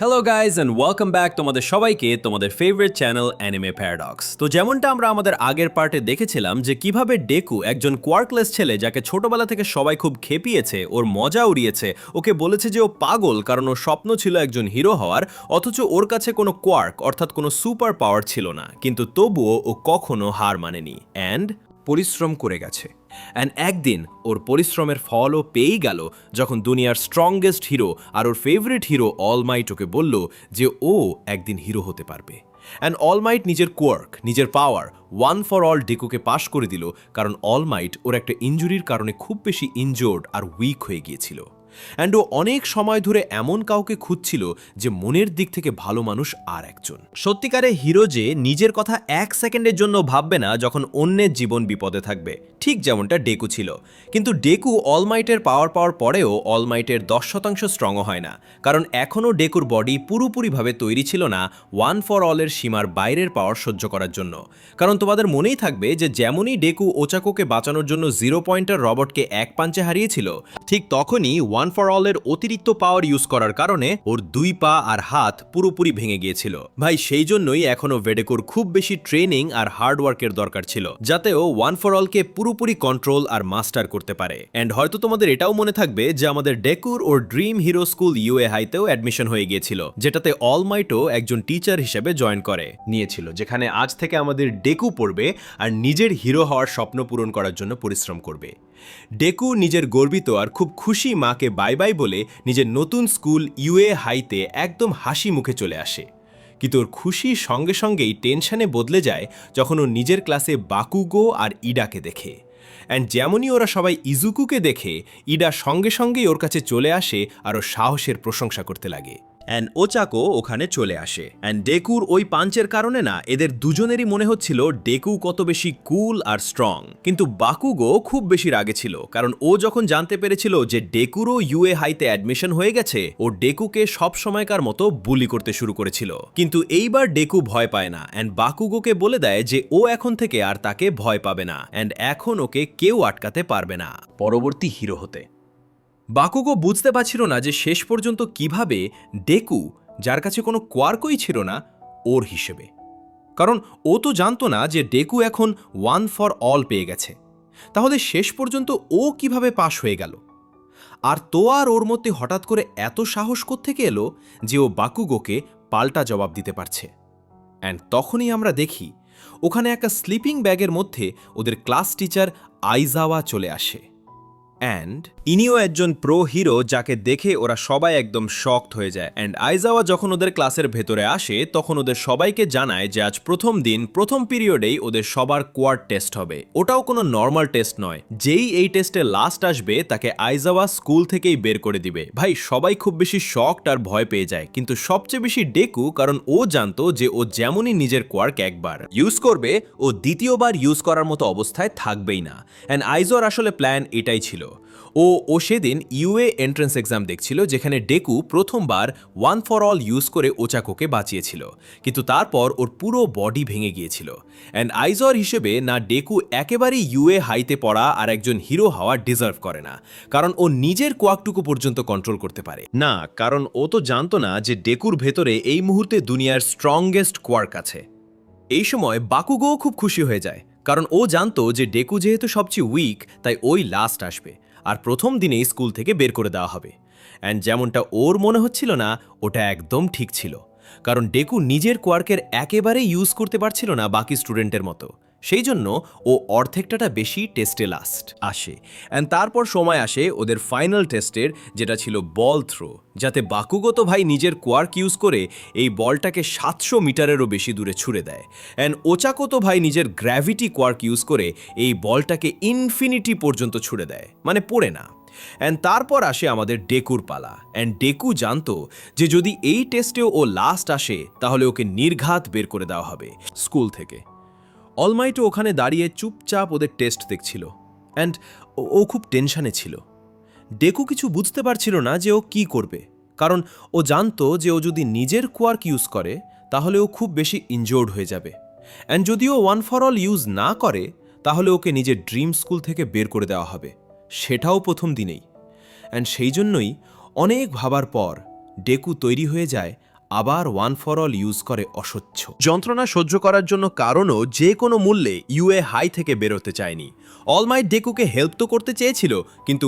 Hello guys and welcome back তোমাদের সবাইকে তোমাদের ফেভারিট চ্যানেল অ্যানিমে প্যারাডক্স। তো যেমনটা আমরা আমাদের আগের পার্টে দেখেছিলাম যে কিভাবে ডেকু একজন কোয়ার্কলেস ছেলে যাকে ছোটবেলা থেকে সবাই খুব খেপিয়েছে, ওর মজা উড়িয়েছে, ওকে বলেছে যে ও পাগল কারণ ওর স্বপ্ন ছিল একজন হিরো হওয়ার, অথচ ওর কাছে কোনো কোয়ার্ক অর্থাৎ কোনো সুপার পাওয়ার ছিল না, কিন্তু তবুও ও কখনো হার মানেনি অ্যান্ড পরিশ্রম করে গেছে। অ্যান্ড একদিন ওর পরিশ্রমের ফলও পেয়েই গেল যখন দুনিয়ার স্ট্রংগেস্ট হিরো আর ওর ফেভারিট হিরো অলমাইট ওকে বলল যে ও একদিন হিরো হতে পারবে। অ্যান্ড অলমাইট নিজের কোয়ার্ক, নিজের পাওয়ার ওয়ান ফর অল ডেকুকে পাশ করে দিল, কারণ অলমাইট ওর একটা ইনজুরির কারণে খুব বেশি ইনজোর্ড আর উইক হয়ে গিয়েছিল। অ্যান্ড ও অনেক সময় ধরে এমন কাউকে খুঁজছিল যে মনের দিক থেকে ভালো মানুষ আর একজন সত্যিকারে হিরো, যে নিজের কথা এক সেকেন্ডের জন্য ভাববে না যখন অন্যের জীবন বিপদে থাকবে, ঠিক যেমনটা ডেকু ছিল। কিন্তু ডেকু অলমাইটের পাওয়ার পাওয়ার পরেও অলমাইটের 10% স্ট্রংও হয় না, কারণ এখনও ডেকুর বডি পুরোপুরিভাবে তৈরি ছিল না ওয়ান ফর অলের সীমার বাইরের পাওয়ার সহ্য করার জন্য। কারণ তোমাদের মনেই থাকবে যে যেমনই ডেকু ওচাকোকে বাঁচানোর জন্য 0 পয়েন্টার রবটকে এক পাঞ্চে হারিয়েছিল, ঠিক তখনই ওয়ান ফর অলের অতিরিক্ত পাওয়ার ইউজ করার কারণে ওর 2 পা আর হাত পুরোপুরি ভেঙে গিয়েছিল। ভাই সেই জন্যই এখনো ভেডেকোর খুব বেশি ট্রেনিং আর হার্ডওয়ার্কের দরকার ছিল, যাতে ও ওয়ান ফর অলকে পুরোপুরি কন্ট্রোল আর মাস্টার করতে পারে। এন্ড হয়তো তোমাদের এটাও মনে থাকবে যে আমাদের ডেকুর ওর ড্রিম হিরো স্কুল ইউএ হাইতেও অ্যাডমিশন হয়ে গিয়েছিল, যেটাতে অলমাইটও একজন টিচার হিসেবে জয়েন করে নিয়েছিল, যেখানে আজ থেকে আমাদের ডেকু পড়বে আর নিজের হিরো হওয়ার স্বপ্ন পূরণ করার জন্য পরিশ্রম করবে। ডেকু নিজের গর্বিত আর খুব খুশি মাকে বাই বাই বলে নিজের নতুন স্কুল ইউএ হাইতে একদম হাসি মুখে চলে আসে। কিন্তু ওর খুশির সঙ্গে সঙ্গেই টেনশনে বদলে যায় যখন ও নিজের ক্লাসে বাকুগো আর ইডাকে দেখে। অ্যান্ড যেমনই ওরা সবাই ইজুকুকে দেখে, ইডা সঙ্গে সঙ্গেই ওর কাছে চলে আসে আর ওর সাহসের প্রশংসা করতে লাগে। অ্যান্ড ওচাকো ওখানে চলে আসে। অ্যান্ড ডেকুর ওই পাঞ্চের কারণে না এদের দুজনেরই মনে হচ্ছিল ডেকু কত বেশি কুল আর স্ট্রং, কিন্তু বাকুগো খুব বেশি রাগে ছিল, কারণ ও যখন জানতে পেরেছিল যে ডেকুরও ইউএ হাইতে অ্যাডমিশন হয়ে গেছে, ও ডেকুকে সব সময়কার মতো বুলি করতে শুরু করেছিল। কিন্তু এইবার ডেকু ভয় পায় না, অ্যান্ড বাকুগোকে বলে দেয় যে ও এখন থেকে আর তাকে ভয় পাবে না, অ্যান্ড এখন ওকে কেউ আটকাতে পারবে না পরবর্তী হিরো হতে। বাকুগো বুঝতে পারছিল না যে শেষ পর্যন্ত কিভাবে ডেকু, যার কাছে কোনো কোয়ার্কই ছিল না, ওর হিসেবে, কারণ ও তো জানতো না যে ডেকু এখন ওয়ান ফর অল পেয়ে গেছে, তাহলে শেষ পর্যন্ত ও কিভাবে পাশ হয়ে গেল। আর তো আর ওর মধ্যে হঠাৎ করে এত সাহস কোত্থেকে এলো যে ও বাকুগোকে পাল্টা জবাব দিতে পারছে। অ্যান্ড তখনই আমরা দেখি ওখানে একটা স্লিপিং ব্যাগের মধ্যে ওদের ক্লাস টিচার আইজাওয়া চলে আসে। অ্যান্ড ইনিও একজন প্রো হিরো যাকে দেখে ওরা সবাই একদম শকড হয়ে যায়। অ্যান্ড আইজাওয়া যখন ওদের ক্লাসের ভেতরে আসে তখন ওদের সবাইকে জানায় যে আজ প্রথম দিন, প্রথম পিরিয়ডেই ওদের সবার কোয়াড টেস্ট হবে। ওটাও কোনো নর্মাল টেস্ট নয়, যেই এই টেস্টে লাস্ট আসবে তাকে আইজাওয়া স্কুল থেকেই বের করে দিবে। ভাই সবাই খুব বেশি শকড আর ভয় পেয়ে যায়, কিন্তু সবচেয়ে বেশি ডেকু, কারণ ও জানতো যে ও যেমনই নিজের কোয়ার্ক একবার ইউজ করবে, ও দ্বিতীয়বার ইউজ করার মতো অবস্থায় থাকবেই না। অ্যান্ড আইজোর আসলে প্ল্যান এটাই ছিল। ও সেদিন ইউএ এন্ট্রান্স এক্সাম দেখছিল, যেখানে ডেকু প্রথমবার ওয়ান ফর অল ইউজ করে ওচাকোকে বাঁচিয়েছিল, কিন্তু তারপর ওর পুরো বডি ভেঙে গিয়েছিল। অ্যান্ড আইজর হিসেবে না ডেকু একেবারেই ইউএ হাইতে পড়া আর একজন হিরো হওয়া ডিজার্ভ করে না, কারণ ও নিজের কোয়াকটুকু পর্যন্ত কন্ট্রোল করতে পারে না, কারণ ও তো জানতো না যে ডেকুর ভেতরে এই মুহূর্তে দুনিয়ার স্ট্রংগেস্ট কোয়ার্ক আছে। এই সময় বাকুগো খুব খুশি হয়ে যায়, কারণ ও জানতো যে ডেকু যেহেতু সবচেয়ে উইক, তাই ওই লাস্ট আসবে আর প্রথম দিনেই স্কুল থেকে বের করে দেওয়া হবে। অ্যান্ড যেমনটা ওর মনে হচ্ছিল না, ওটা একদম ঠিক ছিল, কারণ ডেকু নিজের কোয়ার্কের একেবারে ইউজ করতে পারছিল না বাকি স্টুডেন্টের মতো। সেই জন্য ও অর্ধেকটা বেশি টেস্টে লাস্ট আসে। অ্যান্ড তারপর সময় আসে ওদের ফাইনাল টেস্টের, যেটা ছিল বল থ্রো, যাতে বাকুগো তো ভাই নিজের কোয়ার্ক ইউজ করে এই বলটাকে 700 মিটারেরও বেশি দূরে ছুড়ে দেয়। অ্যান্ড ওচাকো তো ভাই নিজের গ্র্যাভিটি কোয়ার্ক ইউজ করে এই বলটাকে ইনফিনিটি পর্যন্ত ছুড়ে দেয়, মানে পড়ে না। অ্যান্ড তারপর আসে আমাদের ডেকুর পালা। অ্যান্ড ডেকু জানতো যে যদি এই টেস্টেও ও লাস্ট আসে তাহলে ওকে নির্ঘাত বের করে দেওয়া হবে স্কুল থেকে। অলমাইটও ওখানে দাঁড়িয়ে চুপচাপ ওদের টেস্ট দেখছিল, অ্যান্ড ও খুব টেনশনে ছিল। ডেকু কিছু বুঝতে পারছিল না যে ও কি করবে, কারণ ও জানতো যে ও যদি নিজের কোয়ার্ক ইউজ করে তাহলে ও খুব বেশি ইনজোর্ড হয়ে যাবে। অ্যান্ড যদি ও ওয়ান ফর অল ইউজ না করে তাহলে ওকে নিজের ড্রিম স্কুল থেকে বের করে দেওয়া হবে, সেটাও প্রথম দিনেই। অ্যান্ড সেই জন্যই অনেক ভাবার পর ডেকু তৈরি হয়ে যায় আবার ওয়ান ফর অল ইউজ করে অসহ্য যন্ত্রণা সহ্য করার জন্য কারণও যে কোনো মূল্যে ইউএ হাই থেকে বেরোতে চায়নি। অলমাইট ডেকুকে হেল্প তো করতে চেয়েছিল, কিন্তু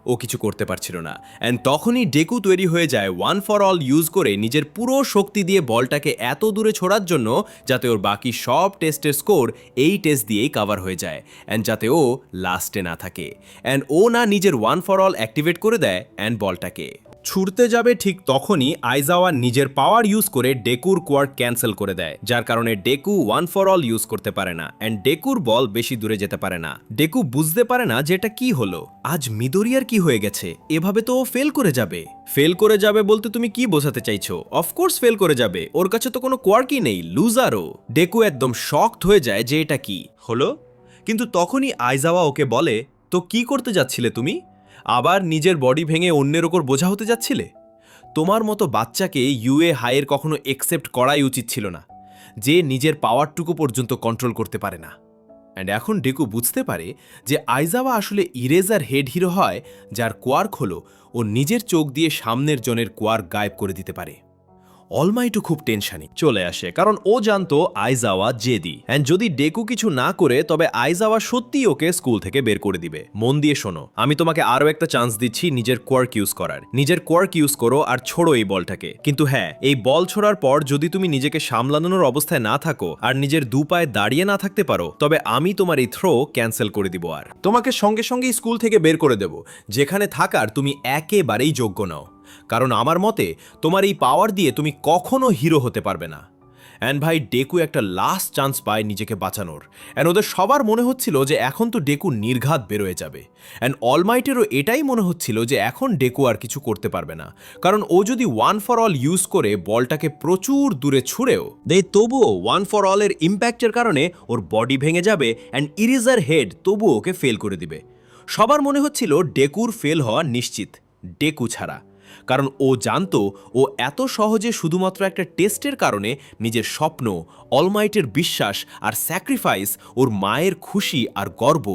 ও কিছু করতে পারছিল না। অ্যান্ড তখনই ডেকু তৈরি হয়ে যায় ওয়ান ফর অল ইউজ করে নিজের পুরো শক্তি দিয়ে বলটাকে এত দূরে ছোড়ার জন্য যাতে ওর বাকি সব টেস্টের স্কোর এই টেস্ট দিয়েই কাভার হয়ে যায়, অ্যান্ড যাতে ও লাস্টে না থাকে, অ্যান্ড ও না নিজের ওয়ান ফর অল অ্যাক্টিভেট করে দেয় অ্যান্ড বলটাকে ছুটতে যাবে। ঠিক তখনই আইজাওয়া নিজের পাওয়ার ইউজ করে ডেকুর কোয়ার্ক ক্যান্সেল করে দেয়, যার কারণে ডেকু ওয়ান ফর অল ইউজ করতে পারে না অ্যান্ড ডেকুর বল বেশি দূরে যেতে পারে না। ডেকু বুঝতে পারে না যে এটা কি হলো, আজ মিদোরিয়ার কি হয়ে গেছে, এভাবে তো ও ফেল করে যাবে। ফেল করে যাবে বলতে তুমি কি বোঝাতে চাইছো? অফকোর্স ফেল করে যাবে, ওর কাছে তো কোনো কোয়ার্কই নেই, লুজারও। ডেকু একদম শকড হয়ে যায় যে এটা কি হলো, কিন্তু তখনই আইজাওয়া ওকে বলে, তো কি করতে যাচ্ছিলে তুমি? আবার নিজের বডি ভেঙে অন্যের ওপর বোঝা হতে যাচ্ছিলে? তোমার মতো বাচ্চাকে ইউএ হাইয়ের কখনো একসেপ্ট করাই উচিত ছিল না, যে নিজের পাওয়ারটুকু পর্যন্ত কন্ট্রোল করতে পারে না। অ্যান্ড এখন ডেকু বুঝতে পারে যে আইজাওয়া আসলে ইরেজার হেড হিরো হয়, যার কোয়ার্ক হলো ও নিজের চোখ দিয়ে সামনের জনের কোয়ার্ক গায়েব করে দিতে পারে। অলমাইটও খুব টেনশনে চলে আসে, কারণ ও জানতো আইজাওয়া জেদি, অ্যান্ড যদি ডেকু কিছু না করে তবে আইজাওয়া সত্যিই ওকে স্কুল থেকে বের করে দিবে। মন দিয়ে শোনো, আমি তোমাকে আরও একটা চান্স দিচ্ছি নিজের কোয়ার্ক ইউজ করার। নিজের কোয়ার্ক ইউজ করো আর ছোড়ো এই বলটাকে, কিন্তু হ্যাঁ, এই বল ছোড়ার পর যদি তুমি নিজেকে সামলানোর অবস্থায় না থাকো আর নিজের দু পায়ে দাঁড়িয়ে না থাকতে পারো, তবে আমি তোমার এই থ্রো ক্যান্সেল করে দিব আর তোমাকে সঙ্গে সঙ্গেই স্কুল থেকে বের করে দেব, যেখানে থাকার তুমি একেবারেই যোগ্য নাও। কারণ আমার মতে তোমার এই পাওয়ার দিয়ে তুমি কখনো হিরো হতে পারবে না। অ্যান্ড ভাই, ডেকু একটা লাস্ট চান্স পায় নিজেকে বাঁচানোর, অ্যান্ড ওদের সবার মনে হচ্ছিল যে এখন তো ডেকু নির্ঘাত বেরোয় যাবে, অ্যান্ড অলমাইটেরও এটাই মনে হচ্ছিল যে এখন ডেকু আর কিছু করতে পারবে না, কারণ ও যদি ওয়ান ফর অল ইউজ করে বলটাকে প্রচুর দূরে ছুঁড়েও দেয়, তবুও ওয়ান ফর অলের ইম্প্যাক্টের কারণে ওর বডি ভেঙে যাবে অ্যান্ড ইরেজার হেড তবুও ওকে ফেল করে দিবে। সবার মনে হচ্ছিল ডেকুর ফেল হওয়া নিশ্চিত, ডেকু ছাড়া, কারণ ও জানতো ও এত সহজে শুধুমাত্র একটা টেস্টের কারণে নিজের স্বপ্ন, অলমাইটের বিশ্বাস আর স্যাক্রিফাইস, ওর মায়ের খুশি আর গর্ব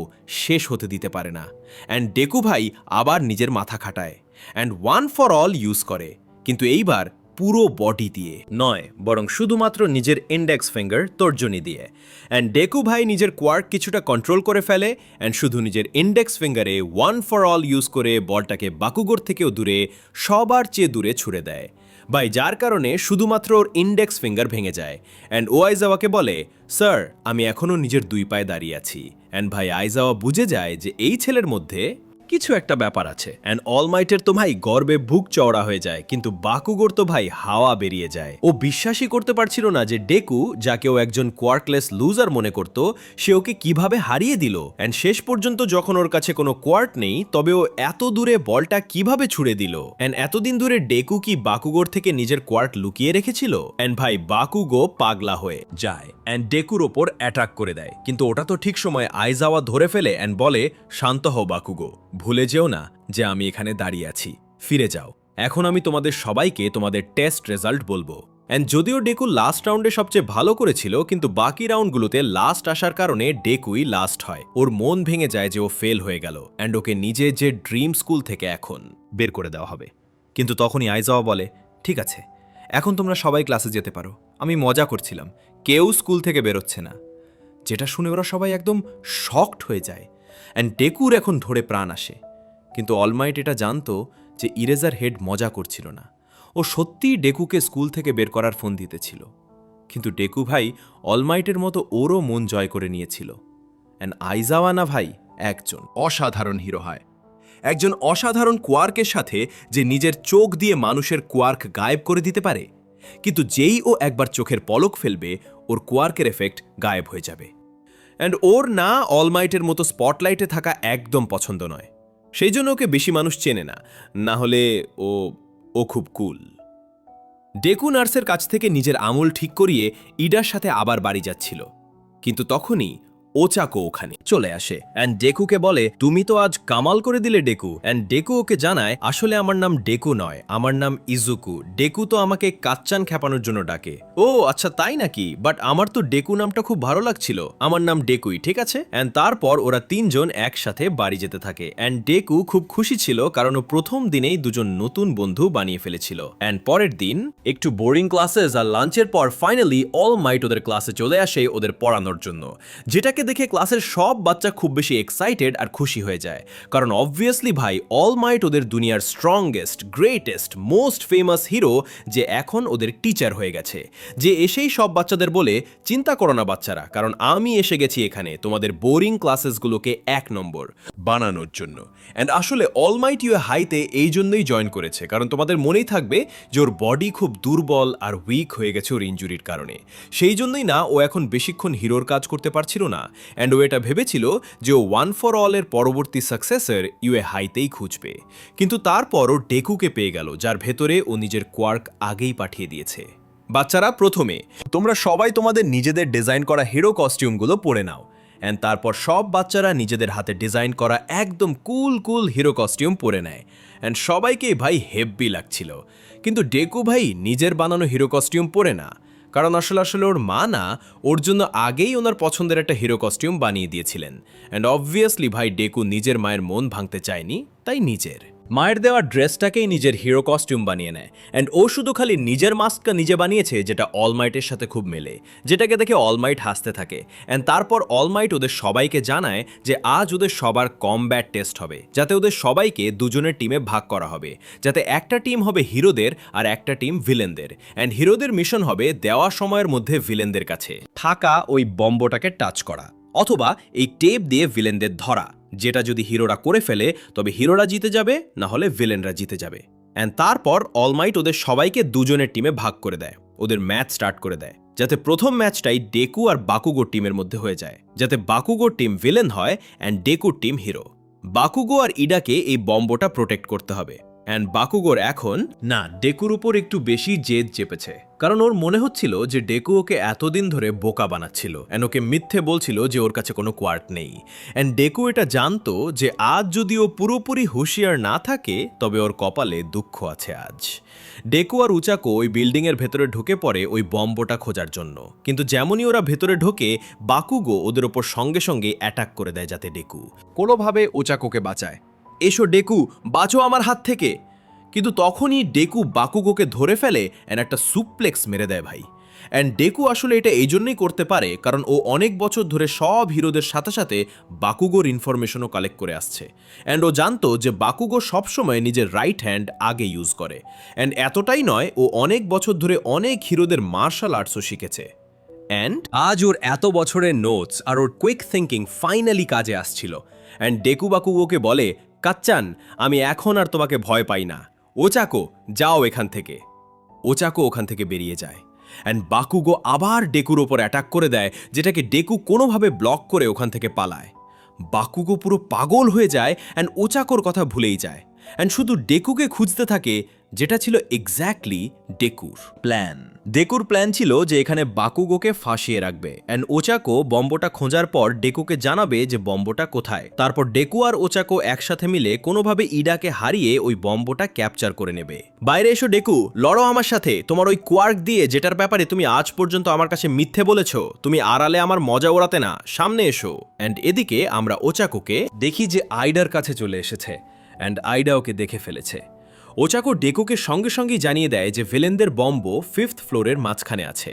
শেষ হতে দিতে পারে না। অ্যান্ড ডেকু ভাই আবার নিজের মাথা খাটায় and one for all use করে, কিন্তু এইবার পুরো বডি দিয়ে নয়, বরং শুধুমাত্র নিজের ইন্ডেক্স ফিঙ্গার তর্জনী দিয়ে। অ্যান্ড ডেকু ভাই নিজের কোয়ার্ক কিছুটা কন্ট্রোল করে ফেলে অ্যান্ড শুধু নিজের ইন্ডেক্স ফিঙ্গারে ওয়ান ফর অল ইউজ করে বলটাকে বাকুগোর থেকেও দূরে, সবার চেয়ে দূরে ছুড়ে দেয় ভাই, যার কারণে শুধুমাত্র ওর ইন্ডেক্স ফিঙ্গার ভেঙে যায়। অ্যান্ড ও আইজাওয়াকে বলে, স্যার, আমি এখনও নিজের দুই পায়ে দাঁড়িয়ে আছি। অ্যান্ড ভাই আইজাওয়া বুঝে যায় যে এই ছেলের মধ্যে কিছু একটা ব্যাপার আছে। অ্যান্ড অলমাইটের তো ভাই গর্বে বুক চওড়া হয়ে যায়, কিন্তু বাকুগোর তো ভাই হাওয়া বেরিয়ে যায়। ও বিশ্বাসই করতে পারছিল না যে ডেকু, যাকে ও একজন কোয়ার্কলেস লুজার মনে করত, সে ওকে কিভাবে হারিয়ে দিল। অ্যান্ড শেষ পর্যন্ত যখন ওর কাছে কোনো কোয়ার্ক নেই, তবে ও এত দূরে বলটা কিভাবে ছুড়ে দিল। অ্যান্ড এতদিন ধরে ডেকু কি বাকুগোর থেকে নিজের কোয়ার্ক লুকিয়ে রেখেছিল? অ্যান্ড ভাই বাকুগো পাগলা হয়ে যায় অ্যান্ড ডেকুর ওপর অ্যাটাক করে দেয়, কিন্তু ওটা তো ঠিক সময় আইজাওয়া ধরে ফেলে অ্যান্ড বলে, শান্ত হও বাকুগো, ভুলে যেও না যে আমি এখানে দাঁড়িয়ে আছি, ফিরে যাও। এখন আমি তোমাদের সবাইকে তোমাদের টেস্ট রেজাল্ট বলবো। অ্যান্ড যদিও ডেকু লাস্ট রাউন্ডে সবচেয়ে ভালো করেছিল, কিন্তু বাকি রাউন্ডগুলোতে লাস্ট আসার কারণে ডেকুই লাস্ট হয়। ওর মন ভেঙে যায় যে ও ফেল হয়ে গেল অ্যান্ড ওকে নিজে যে ড্রিম স্কুল থেকে এখন বের করে দেওয়া হবে। কিন্তু তখনই আইজাওয়া বলে, ঠিক আছে, এখন তোমরা সবাই ক্লাসে যেতে পারো, আমি মজা করছিলাম, কেউ স্কুল থেকে বেরোচ্ছে না। যেটা শুনে ওরা সবাই একদম শকড হয়ে যায় অ্যান্ড ডেকুর এখন ধরে প্রাণ আসে। কিন্তু অলমাইট এটা জানতো যে ইরেজার হেড মজা করছিল না, ও সত্যিই ডেকুকে স্কুল থেকে বের করার ফোন দিতেছিল। কিন্তু ডেকু ভাই অলমাইটের মতো ওরও মন জয় করে নিয়েছিল। অ্যান্ড আইজাওয়া না ভাই একজন অসাধারণ হিরো হয়, একজন অসাধারণ কোয়ার্কের সাথে যে নিজের চোখ দিয়ে মানুষের কোয়ার্ক গায়েব করে দিতে পারে, কিন্তু যেই ও একবার চোখের পলক ফেলবে ওর কোয়ার্কের এফেক্ট গায়েব হয়ে যাবে। অ্যান্ড ওর না অলমাইটের মতো স্পটলাইটে থাকা একদম পছন্দ নয়, সেই জন্য ওকে বেশি মানুষ চেনে না, না হলে ও খুব কুল। ডেকু নার্সের কাছ থেকে নিজের আমূল ঠিক করিয়ে ইডার সাথে আবার বাড়ি যাচ্ছিল, কিন্তু তখনই ওচাকো ওখানে চলে আসে অ্যান্ড ডেকুকে বলে তুমি তো আজ কামাল করে দিলে ডেকু অ্যান্ড ডেকু ওকে জানায় আসলে আমার নাম ডেকু নয়, আমার নাম ইজুকু। ডেকু তো আমাকে কাচ্চান খেপানোর জন্য ডাকে। ও আচ্ছা তাই নাকি, বাট আমার তো ডেকু নামটা খুব ভালো লাগছিল, আমার নাম ডেকুই, ঠিক আছে। অ্যান্ড তারপর ওরা তিনজন একসাথে বাড়ি যেতে থাকে অ্যান্ড ডেকু খুব খুশি ছিল কারণ ও প্রথম দিনেই দুজন নতুন বন্ধু বানিয়ে ফেলেছিল। অ্যান্ড পরের দিন একটু বোরিং ক্লাসেস আর লাঞ্চের পর ফাইনালি অল মাইট ওদের ক্লাসে চলে আসে ওদের পড়ানোর জন্য, যেটাকে দেখে ক্লাসের সব বাচ্চা খুব বেশি এক্সাইটেড আর খুশি হয়ে যায় কারণ অবভিয়াসলি ভাই অল মাইট ওদের দুনিয়ার strongest, greatest, most famous hero যে এখন ওদের টিচার হয়ে গেছে, যে এসেই সব বাচ্চাদের বলে চিন্তা করো না বাচ্চারা, কারণ আমি এসে গেছি এখানে তোমাদের বোরিং ক্লাসেসগুলোকে 1 নম্বর বানানোর জন্য। অ্যান্ড আসলে অল মাইট ইউ হাইতে এই জন্যই জয়েন করেছে কারণ তোমাদের মনেই থাকবে যে ওর বডি খুব দুর্বল আর উইক হয়ে গেছে ওর ইনজুরির কারণে, সেই জন্যই না ও এখন বেশিক্ষণ হিরোর কাজ করতে পারছিল না অ্যান্ড ও এটা ভেবেছিল যে ও ওয়ান ফর অল এর পরবর্তী সাকসেসর ইউএ হাইতেই খুঁজবে। কিন্তু তারপর ও ডেকুকে পেয়ে গেল যার ভেতরে ও নিজের কোয়ার্ক আগেই পাঠিয়ে দিয়েছে। বাচ্চারা প্রথমে তোমরা সবাই তোমাদের নিজেদের ডিজাইন করা হিরো কস্টিউমগুলো পরে নাও অ্যান্ড তারপর সব বাচ্চারা নিজেদের হাতে ডিজাইন করা একদম কুল কুল হিরো কস্টিউম পরে নেয় অ্যান্ড সবাইকেই ভাই হেব্বি লাগছিল। কিন্তু ডেকু ভাই নিজের বানানো হিরো কস্টিউম পরে না, কারণ আসলে ওর মা না ওর জন্য আগেই ওনার পছন্দের একটা হিরো কস্টিউম বানিয়ে দিয়েছিলেন অ্যান্ড অবভিয়াসলি ভাই ডেকু নিজের মায়ের মন ভাঙতে চায়নি, তাই নিজের মায়ের দেওয়া ড্রেসটাকেই নিজের হিরো কস্টিউম বানিয়ে নেয় অ্যান্ড ও শুধু খালি নিজের মাস্কটা নিজে বানিয়েছে যেটা অলমাইটের সাথে খুব মেলে, যেটাকে দেখে অলমাইট হাসতে থাকে অ্যান্ড তারপর অলমাইট ওদের সবাইকে জানায় যে আজ ওদের সবার কমব্যাট টেস্ট হবে, যাতে ওদের সবাইকে দুজনের টিমে ভাগ করা হবে, যাতে একটা টিম হবে হিরোদের আর একটা টিম ভিলেনদের অ্যান্ড হিরোদের মিশন হবে দেওয়া সময়ের মধ্যে ভিলেনদের কাছে থাকা ওই বম্বটাকে টাচ করা অথবা এই টেপ দিয়ে ভিলেনদের ধরা, যেটা যদি হিরোরা করে ফেলে তবে হিরোরা জিতে যাবে, না হলে ভিলেনরা জিতে যাবে। অ্যান্ড তারপর অলমাইট ওদের সবাইকে দুজনের টিমে ভাগ করে দেয়, ওদের ম্যাচ স্টার্ট করে দেয়, যাতে প্রথম ম্যাচটাই ডেকু আর বাকুগো টিমের মধ্যে হয়ে যায়, যাতে বাকুগোর টিম ভিলেন হয় অ্যান্ড ডেকুর টিম হিরো। বাকুগো আর ইডাকে এই বম্বটা প্রোটেক্ট করতে হবে অ্যান্ড বাকুগোর এখন না ডেকুর উপর একটু বেশি জেদ চেপেছে, কারণ ওর মনে হচ্ছিল যে ডেকু ওকে এতদিন ধরে বোকা বানাচ্ছিল অ্যান্ড ওকে মিথ্যে বলছিল যে ওর কাছে কোনো কোয়ার্ক নেই অ্যান্ড ডেকু এটা জানতো যে আজ যদি ও পুরোপুরি হুঁশিয়ার না থাকে তবে ওর কপালে দুঃখ আছে আজ। ডেকু আর উচাকো ওই বিল্ডিংয়ের ভেতরে ঢুকে পড়ে ওই বম্বটা খোঁজার জন্য, কিন্তু যেমনই ওরা ভেতরে ঢোকে বাকুগো ওদের ওপর সঙ্গে সঙ্গে অ্যাটাক করে দেয় যাতে ডেকু কোনোভাবে উচাকোকে বাঁচায়। এসো ডেকু, বাঁচো আমার হাত থেকে। কিন্তু তখনই ডেকু বাকুগোকে ধরে ফেলে অ্যান্ড একটা সুপ্লেক্স মেরে দেয় ভাই। অ্যান্ড ডেকু আসলে এটা এই জন্যই করতে পারে কারণ ও অনেক বছর ধরে সব হিরোদের সাথে সাথে বাকুগোর ইনফরমেশনও কালেক্ট করে আসছে অ্যান্ড ও জানতো যে বাকুগো সবসময় নিজের রাইট হ্যান্ড আগে ইউজ করে অ্যান্ড এতটাই নয়, ও অনেক বছর ধরে অনেক হিরোদের মার্শাল আর্টসও শিখেছে। অ্যান্ড আজ ওর এত বছরের নোটস আর ওর কুইক থিঙ্কিং ফাইনালি কাজে আসছিল অ্যান্ড ডেকু বাকুগোকে বলে কাচ্চান আমি এখন আর তোমাকে ভয় পাই না, ওচাকো যাও এখান থেকে। ওচাকো ওখান থেকে বেরিয়ে যায় অ্যান্ড বাকুগো আবার ডেকুর ওপর অ্যাটাক করে দেয়, যেটাকে ডেকু কোনোভাবে ব্লক করে ওখান থেকে পালায়। বাকুগো পুরো পাগল হয়ে যায় অ্যান্ড ওচাকোর কথা ভুলেই যায় অ্যান্ড শুধু ডেকুকে খুঁজতে থাকে, যেটা ছিল এক্স্যাক্টলি ডেকুর প্ল্যান। ডেকুর প্ল্যান ছিল যে এখানে বাকুগোকে ফাঁসিয়ে রাখবে অ্যান্ড ওচাকো বম্বটা খোঁজার পর ডেকুকে জানাবে যে বম্বটা কোথায়। তারপর ডেকু আর ওচাকো একসাথে মিলে কোনোভাবে ইডাকে হারিয়ে ওই বম্বটা ক্যাপচার করে নেবে। বাইরে এসো ডেকু, লড়ো আমার সাথে, তোমার ওই কোয়ার্ক দিয়ে যেটার ব্যাপারে তুমি আজ পর্যন্ত আমার কাছে মিথ্যে বলেছ, তুমি আড়ালে আমার মজা ওড়াতে না, সামনে এসো। অ্যান্ড এদিকে আমরা ওচাকোকে দেখি যে আইডার কাছে চলে এসেছে অ্যান্ড আইডা ওকে দেখে ফেলেছে। ওচাকো ডেকুকে সঙ্গে সঙ্গেই জানিয়ে দেয় যে ভিলেনদের বম্ব 5th ফ্লোরের মাঝখানে আছে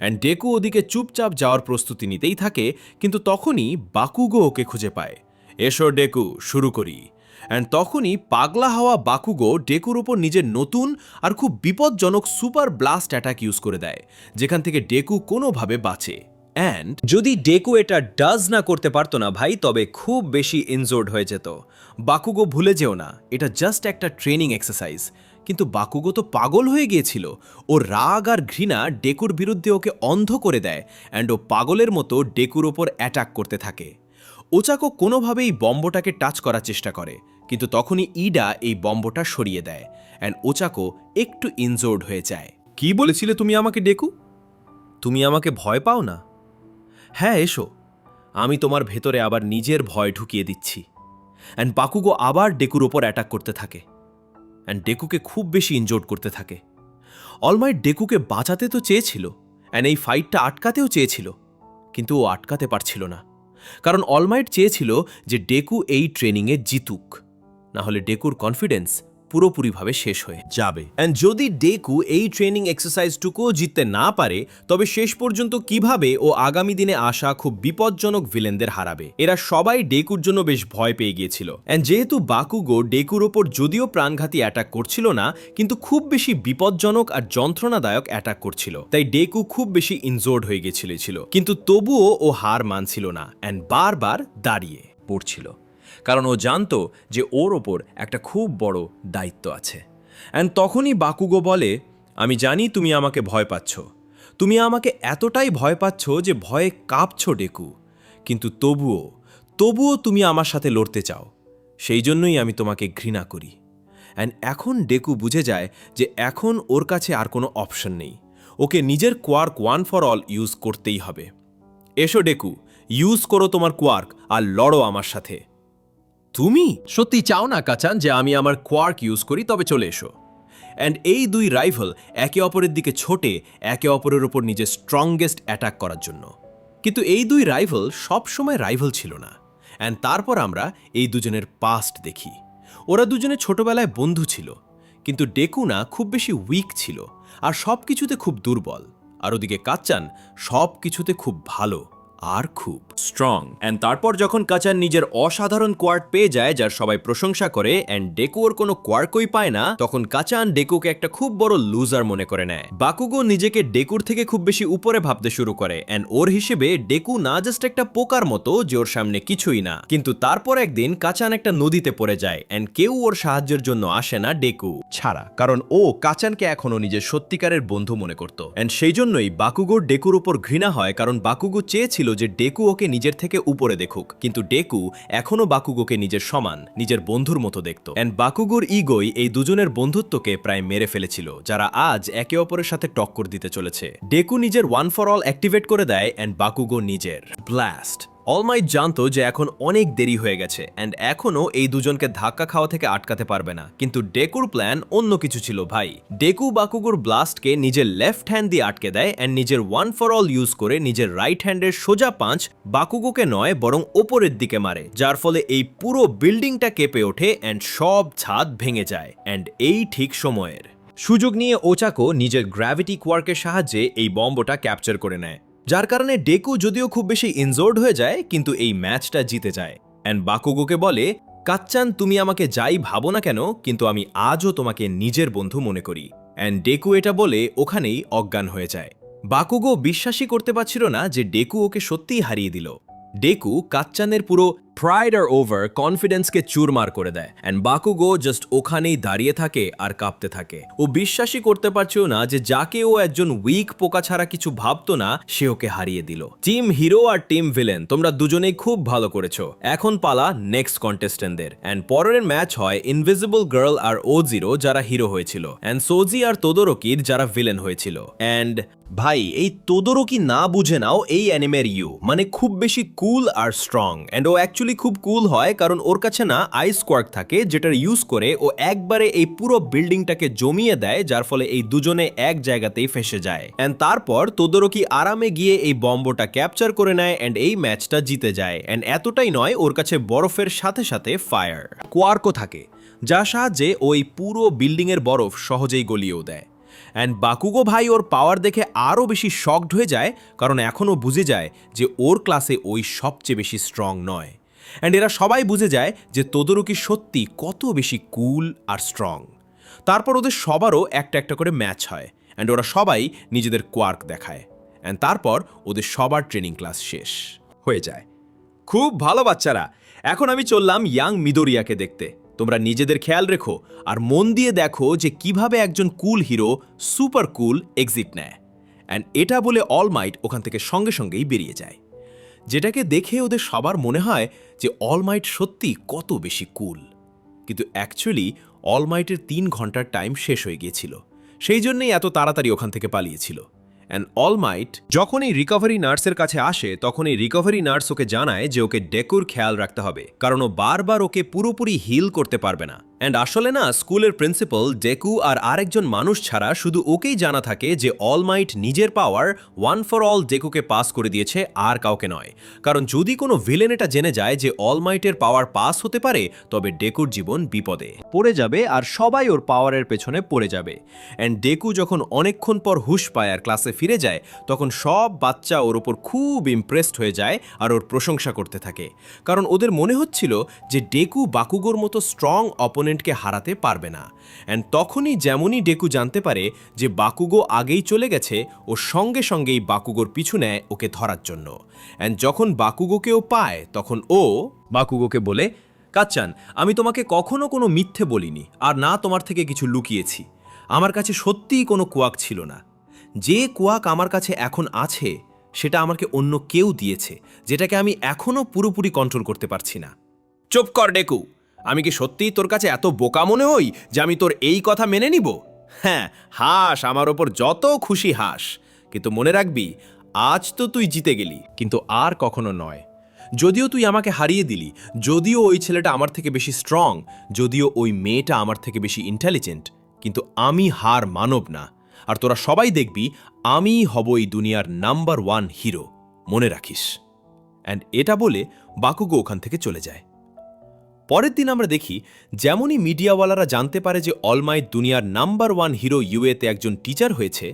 অ্যান্ড ডেকু ওদিকে চুপচাপ যাওয়ার প্রস্তুতি নিতেই থাকে, কিন্তু তখনই বাকুগো ওকে খুঁজে পায়। এসো ডেকু, শুরু করি। অ্যান্ড তখনই পাগলা হওয়া বাকুগো ডেকুর ওপর নিজের নতুন আর খুব বিপজ্জনক সুপার ব্লাস্ট অ্যাটাক ইউজ করে দেয়, যেখান থেকে ডেকু কোনোভাবে বাঁচে। অ্যান্ড যদি ডেকু এটা ডাজ না করতে পারতো না ভাই, তবে খুব বেশি ইনজোর্ড হয়ে যেত। বাকুগো ভুলে যেও না, এটা জাস্ট একটা ট্রেনিং এক্সারসাইজ। কিন্তু বাকুগো তো পাগল হয়ে গিয়েছিল, ওর রাগ আর ঘৃণা ডেকুর বিরুদ্ধে ওকে অন্ধ করে দেয় অ্যান্ড ও পাগলের মতো ডেকুর ওপর অ্যাটাক করতে থাকে। ওচাকো কোনোভাবেই বম্বটাকে টাচ করার চেষ্টা করে, কিন্তু তখনই ইডা এই বম্বটা সরিয়ে দেয় অ্যান্ড ওচাকো একটু ইনজোর্ড হয়ে যায়। কি বলেছিলে তুমি আমাকে ডেকু? তুমি আমাকে ভয় পাও না? হ্যাঁ এসো, আমি তোমার ভেতরে আবার নিজের ভয় ঢুকিয়ে দিচ্ছি। অ্যান্ড বাকুগো আবার ডেকুর ওপর অ্যাটাক করতে থাকে অ্যান্ড ডেকুকে খুব বেশি ইনজোর্ড করতে থাকে। অলমাইট ডেকুকে বাঁচাতে তো চেয়েছিল অ্যান্ড এই ফাইটটা আটকাতেও চেয়েছিল, কিন্তু ও আটকাতে পারছিল না, কারণ অলমাইট চেয়েছিল যে ডেকু এই ট্রেনিংয়ে জিতুক, না হলে ডেকুর কনফিডেন্স পুরোপুরিভাবে শেষ হয়ে যাবে। অ্যান্ড যদি ডেকু এই ট্রেনিং এক্সারসাইজটুকুও জিততে না পারে, তবে শেষ পর্যন্ত কিভাবে ও আগামী দিনে আসা খুব বিপজ্জনক ভিলেনদের হারাবে। এরা সবাই ডেকুর জন্য বেশ ভয় পেয়ে গিয়েছিল। অ্যান্ড যেহেতু বাকুগো ডেকুর ওপর যদিও প্রাণঘাতী অ্যাটাক করছিল না, কিন্তু খুব বেশি বিপজ্জনক আর যন্ত্রণাদায়ক অ্যাটাক করছিল, তাই ডেকু খুব বেশি ইনজোর্ড হয়ে গিয়েছিল। কিন্তু তবুও ও হার মানছিল না অ্যান্ড বারবার দাঁড়িয়ে পড়ছিল, কারণ ও জানতো যে ওর ওপর একটা খুব বড় দায়িত্ব আছে। অ্যান্ড তখনই বাকুগো বলে, আমি জানি তুমি আমাকে ভয় পাচ্ছ, তুমি আমাকে এতটাই ভয় পাচ্ছ যে ভয়ে কাঁপছ ডেকু, কিন্তু তবুও তুমি আমার সাথে লড়তে চাও, সেই জন্যই আমি তোমাকে ঘৃণা করি। অ্যান্ড এখন ডেকু বুঝে যায় যে এখন ওর কাছে আর কোনো অপশন নেই, ওকে নিজের quark one for all use করতেই হবে। এসো ডেকু, ইউজ করো তোমার কোয়ার্ক আর লড়ো আমার সাথে। তুমি সত্যি চাও না কাচান যে আমি আমার কোয়ার্ক ইউজ করি? তবে চলে এসো। অ্যান্ড এই দুই রাইভাল একে অপরের দিকে ছোটে একে অপরের ওপর নিজের স্ট্রংগেস্ট অ্যাটাক করার জন্য। কিন্তু এই দুই রাইভাল সবসময় রাইভাল ছিল না। অ্যান্ড তারপর আমরা এই দুজনের পাস্ট দেখি। ওরা দুজনে ছোটবেলায় বন্ধু ছিল, কিন্তু ডেকু না খুব বেশি উইক ছিল আর সব কিছুতে খুব দুর্বল, আর ওদিকে কাচ্চান সব কিছুতে খুব ভালো আর খুব স্ট্রং। অ্যান্ড তারপর যখন কাচান নিজের অসাধারণ কোয়ার্ক পেয়ে যায় যার সবাই প্রশংসা করে, অ্যান্ড ডেকু ওর কোনো কোয়ার্কই পায় না, তখন কাচান ডেকুকে একটা খুব বড় লুজার মনে করে নেয়। বাকুগো নিজেকে ডেকুর থেকে খুব বেশি উপরে ভাবতে শুরু করে, অ্যান্ড ওর হিসেবে ডেকু না জাস্ট একটা পোকার মতো যে ওর সামনে কিছুই না। কিন্তু তারপর একদিন কাচান একটা নদীতে পড়ে যায়, অ্যান্ড কেউ ওর সাহায্যের জন্য আসে না ডেকু ছাড়া, কারণ ও কাচানকে এখনো নিজের সত্যিকারের বন্ধু মনে করত। অ্যান্ড সেই জন্যই বাকুগোর ডেকুর উপর ঘৃণা হয়, কারণ বাকুগো চেয়েছিল যে ডেকু ওকে নিজের থেকে উপরে দেখুক, কিন্তু ডেকু এখনো বাকুগোকে নিজের সমান, নিজের বন্ধুর মতো দেখত। এন্ড বাকুগোর ইগোই এই দুজনের বন্ধুত্বকে প্রায় মেরে ফেলেছিল, যারা আজ একে অপরের সাথে টক্কর দিতে চলেছে। ডেকু নিজের ওয়ান ফর অল অ্যাক্টিভেট করে দেয়, এন্ড বাকুগো নিজের ব্লাস্ট। অলমাইট জানতো যে এখন অনেক দেরি হয়ে গেছে, অ্যান্ড এখনও এই দুজনকে ধাক্কা খাওয়া থেকে আটকাতে পারবে না, কিন্তু ডেকুর প্ল্যান অন্য কিছু ছিল ভাই। ডেকু বাকুগোর ব্লাস্টকে নিজের লেফট হ্যান্ড দিয়ে আটকে দেয়, অ্যান্ড নিজের ওয়ান ফর অল ইউজ করে নিজের রাইট হ্যান্ডের সোজা পাঁচ বাকুগোকে নয় বরং ওপরের দিকে মারে, যার ফলে এই পুরো বিল্ডিংটা কেঁপে ওঠে অ্যান্ড সব ছাদ ভেঙে যায়। অ্যান্ড এই ঠিক সময়ের সুযোগ নিয়ে ওচাকো নিজের গ্র্যাভিটি কোয়ার্কের সাহায্যে এই বম্বটা ক্যাপচার করে নেয়, যার কারণে ডেকু যদিও খুব বেশি ইনজোর্ড হয়ে যায়, কিন্তু এই ম্যাচটা জিতে যায়। অ্যান্ড বাকুগোকে বলে, কাচ্চান তুমি আমাকে যাই ভাবো না কেন, কিন্তু আমি আজও তোমাকে নিজের বন্ধু মনে করি। অ্যান্ড ডেকু এটা বলে ওখানেই অজ্ঞান হয়ে যায়। বাকুগো বিশ্বাসই করতে পারছিল না যে ডেকু ওকে সত্যিই হারিয়ে দিল। ডেকু কাচ্চানের পুরো প্রাইড আর ওভার কনফিডেন্সকে চুরমার করে দেয়, অ্যান্ড বাকুগো জাস্ট ওখানেই দাঁড়িয়ে থাকে আর কাঁপতে থাকে। ও বিশ্বাসই করতে পারছিল না যে যাকে ও একজন উইক পোকা ছাড়া কিছু ভাবতো না, সে ওকে হারিয়ে দিল। টিম হিরো আর টিম ভিলেন তোমরা দুজনেই খুব ভালো করেছো। এখন পালা নেক্সট কন্টেস্টেন্টদের। অ্যান্ড পরের ম্যাচ হয় ইনভিজিবল গার্ল আর ও0 যারা হিরো হয়েছিল, অ্যান্ড সোজি আর তোদোরকির যারা ভিলেন হয়েছিল। অ্যান্ড ভাই, এই তোদোরকি না বুঝে নাও এই অ্যানিমের মানে খুব বেশি কুল আর স্ট্রং, অ্যান্ড ও অ্যাকচুয়ালি খুব কুল হয় কারণ ওর কাছে না আইস কোয়ার্ক থাকে, যেটার ইউজ করে ও একবারে এই পুরো বিল্ডিংটাকে জমিয়ে দেয়, যার ফলে এই দুজনে এক জায়গাতেই ফেসে যায়। অ্যান্ড তারপর তোদোরকি আরামে গিয়ে এই বম্বটা ক্যাপচার করে নেয়, অ্যান্ড এই ম্যাচটা জিতে যায়। অ্যান্ড এতটাই নয়, ওর কাছে বরফের সাথে সাথে ফায়ার কোয়ার্কও থাকে, যার সাহায্যে ওই পুরো বিল্ডিংয়ের বরফ সহজেই গলিয়েও দেয়। অ্যান্ড বাকুগো ভাই ওর পাওয়ার দেখে আরও বেশি শকড হয়ে যায়, কারণ এখনও বুঝে যায় যে ওর ক্লাসে ওই সবচেয়ে বেশি স্ট্রং নয়। অ্যান্ড এরা সবাই বুঝে যায় যে তোদোরকি সত্যি কত বেশি কুল আর স্ট্রং। তারপর ওদের সবারও একটা একটা করে ম্যাচ হয়, অ্যান্ড ওরা সবাই নিজেদের কোয়ার্ক দেখায়, অ্যান্ড তারপর ওদের সবার ট্রেনিং ক্লাস শেষ হয়ে যায়। খুব ভালো বাচ্চারা, এখন আমি চললাম ইয়াং মিদোরিয়াকে দেখতে। তোমরা নিজেদের খেয়াল রেখো আর মন দিয়ে দেখো যে কিভাবে একজন কুল হিরো সুপার কুল এক্সিট নেয়। অ্যান্ড এটা বলে অলমাইট ওখান থেকে সঙ্গে সঙ্গেই বেরিয়ে যায়, যেটাকে দেখে ওদের সবার মনে হয় যে অলমাইট সত্যি কত বেশি কুল। কিন্তু অ্যাকচুয়ালি অলমাইটের 3 ঘন্টার টাইম শেষ হয়ে গিয়েছিল, সেই জন্যই এত তাড়াতাড়ি ওখান থেকে পালিয়েছিল। অ্যান্ড অলমাইট যখন এই রিকভারি নার্সের কাছে আসে তখন এই রিকভারি নার্স ওকে জানায় যে ওকে ডেকুর খেয়াল রাখতে হবে, কারণ ও বারবার ওকে পুরোপুরি হিল করতে পারবে না। অ্যান্ড আসলে না, স্কুলের প্রিন্সিপাল ডেকু আর আরেকজন মানুষ ছাড়া শুধু ওকেই জানা থাকে যে অলমাইট নিজের পাওয়ার ওয়ান ফর অল ডেকুকে পাস করে দিয়েছে, আর কাউকে নয়। কারণ যদি কোনো ভিলেন এটা জেনে যায় যে অলমাইটের পাওয়ার পাস হতে পারে, তবে ডেকুর জীবন বিপদে পড়ে যাবে আর সবাই ওর পাওয়ারের পেছনে পড়ে যাবে। অ্যান্ড ডেকু যখন অনেকক্ষণ পর হুঁশ পায় আর ক্লাসে ফিরে যায়, তখন সব বাচ্চা ওর ওপর খুব ইমপ্রেসড হয়ে যায় আর ওর প্রশংসা করতে থাকে, কারণ ওদের মনে হচ্ছিল যে ডেকু বাকুগোর মতো স্ট্রং অপোনেন্টকে হারাতে পারবে না। অ্যান্ড তখনই যেমনই ডেকু জানতে পারে যে বাকুগো আগেই চলে গেছে, ও সঙ্গে সঙ্গেই বাকুগোর পিছু নেয় ওকে ধরার জন্য। অ্যান্ড যখন বাকুগোকেও পায় তখন ও বাকুগোকে বলে, কাচ্চান, আমি তোমাকে কখনো কোনো মিথ্যে বলিনি আর না তোমার থেকে কিছু লুকিয়েছি। আমার কাছে সত্যিই কোনো কোয়াক ছিল না। যে কোয়াক আমার কাছে এখন আছে সেটা আমাকে অন্য কেউ দিয়েছে, যেটাকে আমি এখনও পুরোপুরি কন্ট্রোল করতে পারছি না। চুপ কর ডেকু, আমি কি সত্যিই তোর কাছে এত বোকা মনে হই যে আমি তোর এই কথা মেনে নিব? হ্যাঁ, হাস আমার ওপর যত খুশি হাস, কিন্তু মনে রাখবি আজ তো তুই জিতে গেলি, কিন্তু আর কখনো নয়। যদিও তুই আমাকে হারিয়ে দিলি, যদিও ওই ছেলেটা আমার থেকে বেশি স্ট্রং, যদিও ওই মেয়েটা আমার থেকে বেশি ইন্টেলিজেন্ট, কিন্তু আমি হার মানব না। আর তোরা সবাই দেখবি আমিই হব এই দুনিয়ার নাম্বার 1 হিরো, মনে রাখিস। অ্যান্ড এটা বলে বাকুগো ওখান থেকে চলে যায়। পরের দিন আমরা দেখি যেমনই মিডিয়াওয়ালারা জানতে পারে যে অলমাইট দুনিয়ার নাম্বার 1 হিরো ইউএতে একজন টিচার হয়েছে,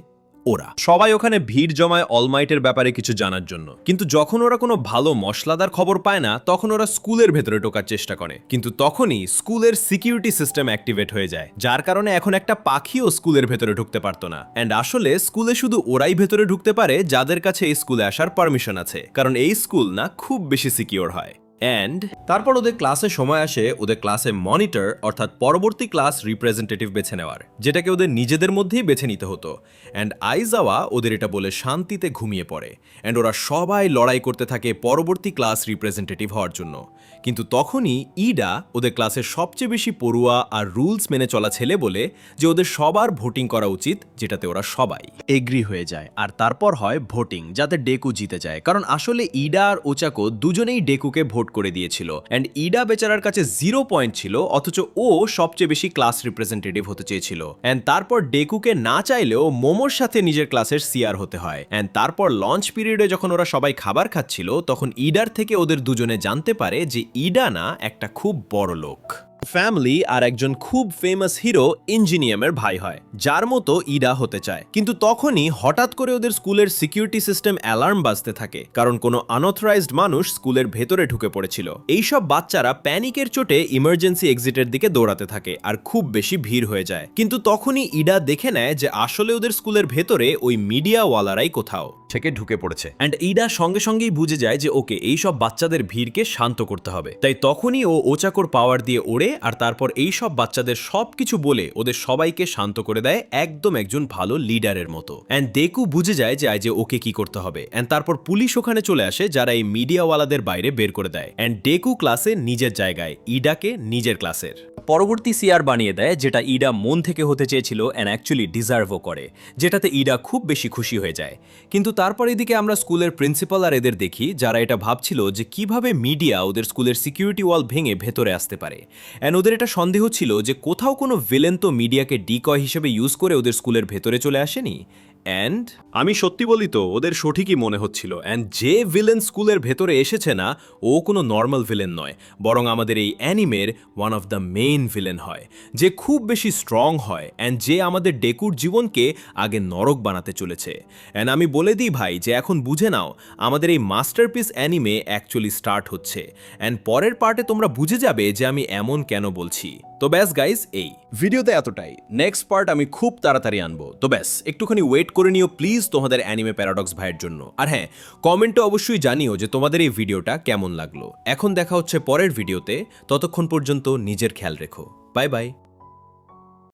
ওরা সবাই ওখানে ভিড় জমায় অলমাইটের ব্যাপারে কিছু জানার জন্য। কিন্তু যখন ওরা কোনো ভালো মশলাদার খবর পায় না, তখন ওরা স্কুলের ভেতরে ঢোকার চেষ্টা করে। কিন্তু তখনই স্কুলের সিকিউরিটি সিস্টেম অ্যাক্টিভেট হয়ে যায়, যার কারণে এখন একটা পাখিও স্কুলের ভেতরে ঢুকতে পারতো না। অ্যান্ড আসলে স্কুলে শুধু ওরাই ভেতরে ঢুকতে পারে যাদের কাছে এই স্কুলে আসার পারমিশন আছে, কারণ এই স্কুল না খুব বেশি সিকিউর হয়। অ্যান্ড তারপর ওদের ক্লাসে সময় আসে ওদের ক্লাসে মনিটর অর্থাৎ পরবর্তী ক্লাস রিপ্রেজেন্টেটিভ বেছে নেওয়ার, যেটাকে ওদের নিজেদের মধ্যেই বেছে নিতে হতো। অ্যান্ড আইজাওয়া ওদের এটা বলে শান্তিতে ঘুমিয়ে পড়ে। অ্যান্ড ওরা সবাই লড়াই করতে থাকে পরবর্তী ক্লাস রিপ্রেজেন্টেটিভ হওয়ার জন্য। কিন্তু তখনই ইডা ওদের ক্লাসের সবচেয়ে বেশি পড়ুয়া আর রুলস মেনে চলা ছেলে বলে যে ওদের সবার ভোটিং করা উচিত, যেটাতে ওরা সবাই এগ্রি হয়ে যায়। আর তারপর হয় ভোটিং, যাতে ডেকু জিতে যায়, কারণ আসলে ইডা আর ওচাকো দুজনেই ডেকুকে ভোট করে দিয়েছিল। অ্যান্ড ইডা বেচারার কাছে 0 পয়েন্ট ছিল, অথচ ও সবচেয়ে বেশি ক্লাস রিপ্রেজেন্টেটিভ হতে চেয়েছিল। অ্যান্ড তারপর ডেকুকে না চাইলেও মোমোর সাথে নিজের ক্লাসের সিআর হতে হয়। অ্যান্ড তারপর লঞ্চ পিরিয়ডে যখন ওরা সবাই খাবার খাচ্ছিল, তখন ইডার থেকে ওদের দুজনে জানতে পারে যে ইডা না একটা খুব বড় লোক ফ্যামিলি আর একজন খুব ফেমাস হিরো ইঞ্জিনিয়ামের ভাই হয়, যার মতো ইডা হতে চায়। কিন্তু তখনই হঠাৎ করে ওদের স্কুলের সিকিউরিটি সিস্টেম অ্যালার্ম বাজতে থাকে, কারণ কোনো আনঅথরাইজড মানুষ স্কুলের ভেতরে ঢুকে পড়েছিল। এইসব বাচ্চারা প্যানিকের চোটে ইমার্জেন্সি এক্সিটের দিকে দৌড়াতে থাকে আর খুব বেশি ভিড় হয়ে যায়। কিন্তু তখনই ইডা দেখে নেয় যে আসলে ওদের স্কুলের ভেতরে ওই মিডিয়াওয়ালারাই কোথাও থেকে ঢুকে পড়েছে। অ্যান্ড ইডা সঙ্গে সঙ্গেই বুঝে যায় যে ওকে এইসব বাচ্চাদের ভিড়কে শান্ত করতে হবে। তাই তখনই ও ওচাকোর পাওয়ার দিয়ে ওড়ে আর তারপর এই সব বাচ্চাদের সবকিছু বলে ওদের সবাইকে শান্ত করে দেয়, একদম একজন ভালো লিডারের মতো। অ্যান্ড ডেকু বুঝে যায় যে ওকে কি করতে হবে। অ্যান্ড তারপর পুলিশ ওখানে চলে আসে, যারা এই মিডিয়াওয়ালাদের বাইরে বের করে দেয়। অ্যান্ড ডেকু ক্লাসে নিজের জায়গায়, ইডাকে নিজের ক্লাসের পরবর্তী সিআর বানিয়ে দেয়, যেটা ইডা মন থেকে হতে চেয়েছিল অ্যান্ড অ্যাকচুয়ালি ডিজার্ভও করে, যেটাতে ইডা খুব বেশি খুশি হয়ে যায়। কিন্তু তারপর এদিকে আমরা স্কুলের প্রিন্সিপাল আর এদের দেখি, যারা এটা ভাবছিল যে কিভাবে মিডিয়া ওদের স্কুলের সিকিউরিটি ওয়াল ভেঙে ভেতরে আসতে পারে। অ্যান্ড ওদের এটা সন্দেহ ছিল যে কোথাও কোনো ভিলেন তো মিডিয়াকে ডিকয় হিসেবে ইউজ করে ওদের স্কুলের ভেতরে চলে আসেনি। অ্যান্ড আমি সত্যি বলি তো, ওদের সঠিকই মনে হচ্ছিল। অ্যান্ড যে ভিলেন স্কুলের ভেতরে এসেছে না, ও কোনো নর্মাল ভিলেন নয়, বরং আমাদের এই অ্যানিমের one of the main villain হয়, যে খুব বেশি স্ট্রং হয় অ্যান্ড যে আমাদের ডেকুর জীবনকে আগে নরক বানাতে চলেছে। অ্যান্ড আমি বলে দিই ভাই যে এখন বুঝে নাও, আমাদের এই মাস্টারপিস অ্যানিমে অ্যাকচুয়ালি স্টার্ট হচ্ছে। অ্যান্ড পরের পার্টে তোমরা বুঝে যাবে যে আমি এমন কেন বলছি। তো ব্যাস গাইজ, এই ভিডিওতে এতটাই। নেক্সট পার্ট আমি খুব তাড়াতাড়ি আনবো, তো ব্যাস একটুখানি ওয়েট করে নিও প্লিজ তোমাদের অ্যানিমে প্যারাডক্স ভাইয়ের জন্য। আর হ্যাঁ, কমেন্টে অবশ্যই জানিও যে তোমাদের এই ভিডিওটা কেমন লাগলো। এখন দেখা হচ্ছে পরের ভিডিওতে, ততক্ষণ পর্যন্ত নিজের খেয়াল রেখো। Bye bye.